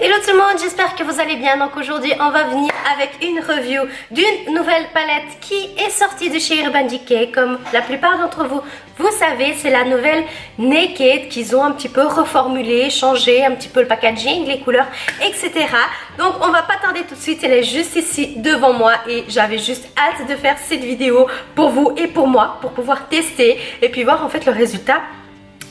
Hello tout le monde, j'espère que vous allez bien. Donc aujourd'hui on va venir avec une review d'une nouvelle palette qui est sortie de chez Urban Decay. Comme la plupart d'entre vous, vous savez, c'est la nouvelle Naked qu'ils ont un petit peu reformulé, changé un petit peu le packaging, les couleurs, etc. Donc on va pas tarder tout de suite, elle est juste ici devant moi et j'avais juste hâte de faire cette vidéo pour vous et pour moi, pour pouvoir tester et puis voir en fait le résultat,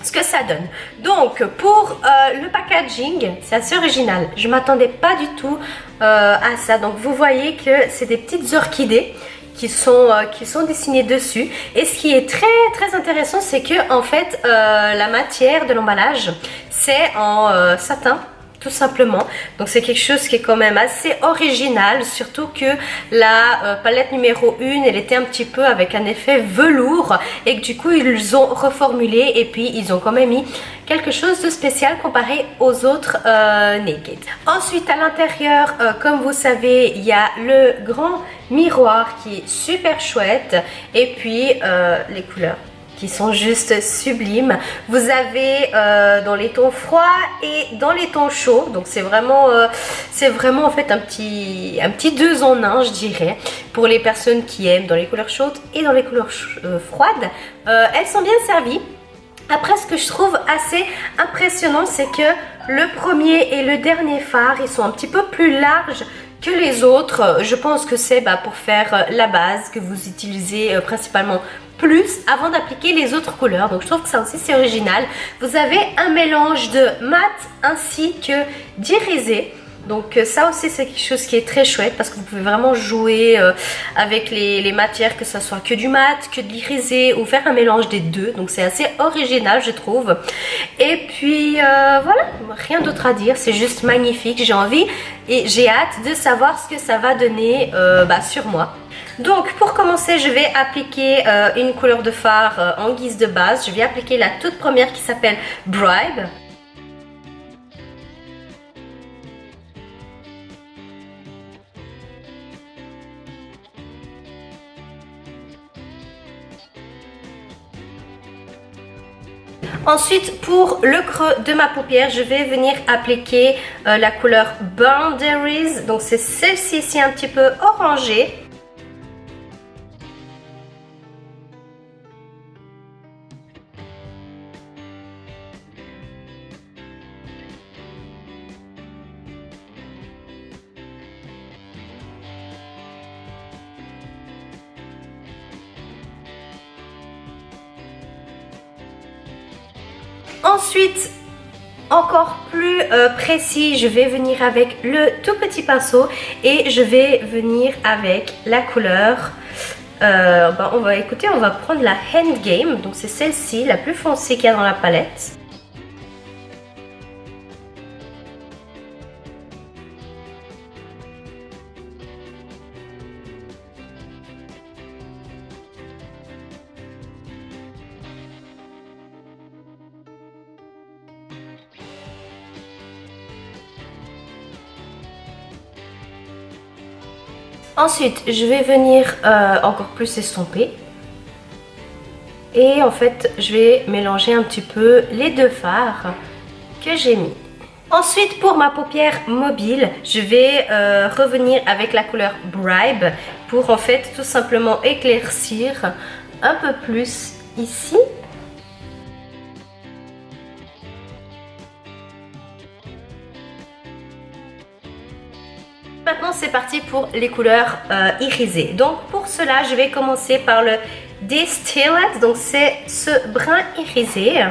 ce que ça donne. Donc pour le packaging, c'est assez original. Je m'attendais pas du tout à ça. Donc vous voyez que c'est des petites orchidées qui sont dessinées dessus. Et ce qui est très intéressant, c'est que en fait la matière de l'emballage c'est en satin, tout simplement. Donc c'est quelque chose qui est quand même assez original, surtout que la palette numéro 1 elle était un petit peu avec un effet velours et que du coup ils ont reformulé et puis ils ont quand même mis quelque chose de spécial comparé aux autres Naked. Ensuite à l'intérieur, comme vous savez, il y a le grand miroir qui est super chouette et puis les couleurs qui sont juste sublimes. Vous avez dans les tons froids et dans les tons chauds, donc c'est vraiment en fait un petit 2 en 1 je dirais, pour les personnes qui aiment dans les couleurs chaudes et dans les couleurs froides. Elles sont bien servies. Après, ce que je trouve assez impressionnant, c'est que le premier et le dernier phare, ils sont un petit peu plus larges que les autres. Je pense que c'est pour faire la base que vous utilisez principalement plus avant d'appliquer les autres couleurs. Donc je trouve que ça aussi c'est original. Vous avez un mélange de mat ainsi que d'irisé. Donc ça aussi c'est quelque chose qui est très chouette parce que vous pouvez vraiment jouer avec les matières, que ce soit que du mat, que de l'irisé ou faire un mélange des deux. Donc c'est assez original je trouve. Et puis voilà, rien d'autre à dire, c'est juste magnifique. J'ai envie et j'ai hâte de savoir ce que ça va donner sur moi. Donc pour commencer je vais appliquer une couleur de fard en guise de base. Je vais appliquer la toute première qui s'appelle Bribe. Ensuite pour le creux de ma paupière je vais venir appliquer la couleur Boundaries. Donc c'est celle-ci ici un petit peu orangée. Ensuite, encore plus précis, je vais venir avec le tout petit pinceau et je vais venir avec la couleur. On va prendre la Endgame, donc c'est celle-ci, la plus foncée qu'il y a dans la palette. Ensuite, je vais venir encore plus estomper. Et en fait, je vais mélanger un petit peu les deux fards que j'ai mis. Ensuite, pour ma paupière mobile, je vais revenir avec la couleur Bribe pour en fait tout simplement éclaircir un peu plus ici. Maintenant c'est parti pour les couleurs irisées. Donc pour cela je vais commencer par le Distilled, donc c'est ce brun irisé.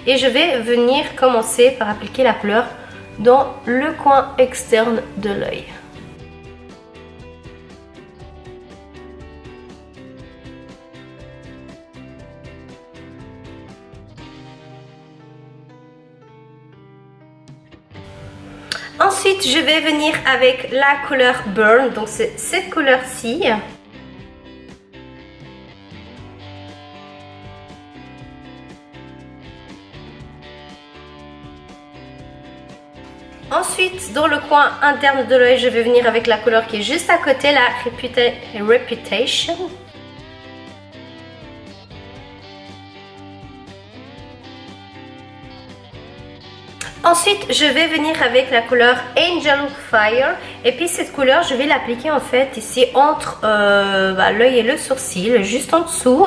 Et je vais venir commencer par appliquer la couleur dans le coin externe de l'œil. Ensuite, je vais venir avec la couleur Burn, donc c'est cette couleur-ci. Ensuite, dans le coin interne de l'œil, je vais venir avec la couleur qui est juste à côté, la Reputation. Ensuite, je vais venir avec la couleur Angel Fire. Et puis cette couleur, je vais l'appliquer en fait ici entre l'œil et le sourcil, juste en dessous.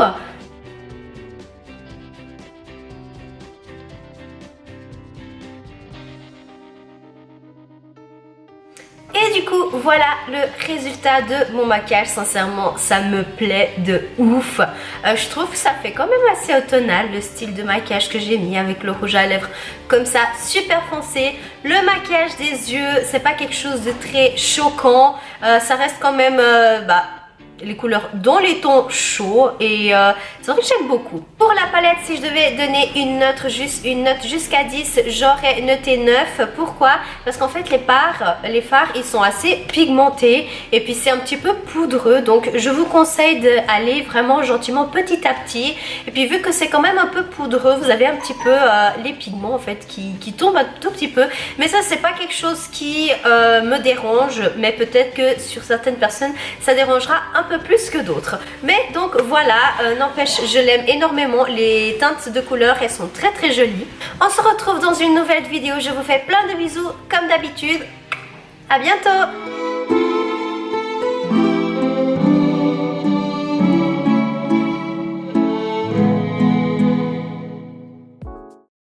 Et du coup, voilà le résultat de mon maquillage. Sincèrement, ça me plaît de ouf. Je trouve que ça fait quand même assez automnal, le style de maquillage que j'ai mis avec le rouge à lèvres comme ça, super foncé. Le maquillage des yeux, c'est pas quelque chose de très choquant. Ça reste quand même les couleurs dans les tons chauds et c'est vrai que j'aime beaucoup. Pour la palette, si je devais donner une note jusqu'à 10, j'aurais noté 9. Pourquoi? Parce qu'en fait les fards ils sont assez pigmentés et puis c'est un petit peu poudreux, donc je vous conseille d'aller vraiment gentiment petit à petit. Et puis vu que c'est quand même un peu poudreux, vous avez un petit peu les pigments en fait qui tombent un tout petit peu, mais ça c'est pas quelque chose qui me dérange, mais peut-être que sur certaines personnes ça dérangera un peu plus que d'autres. Mais donc voilà, n'empêche, je l'aime énormément. Les teintes de couleurs, elles sont très très jolies. On se retrouve dans une nouvelle vidéo. Je vous fais plein de bisous comme d'habitude. À bientôt.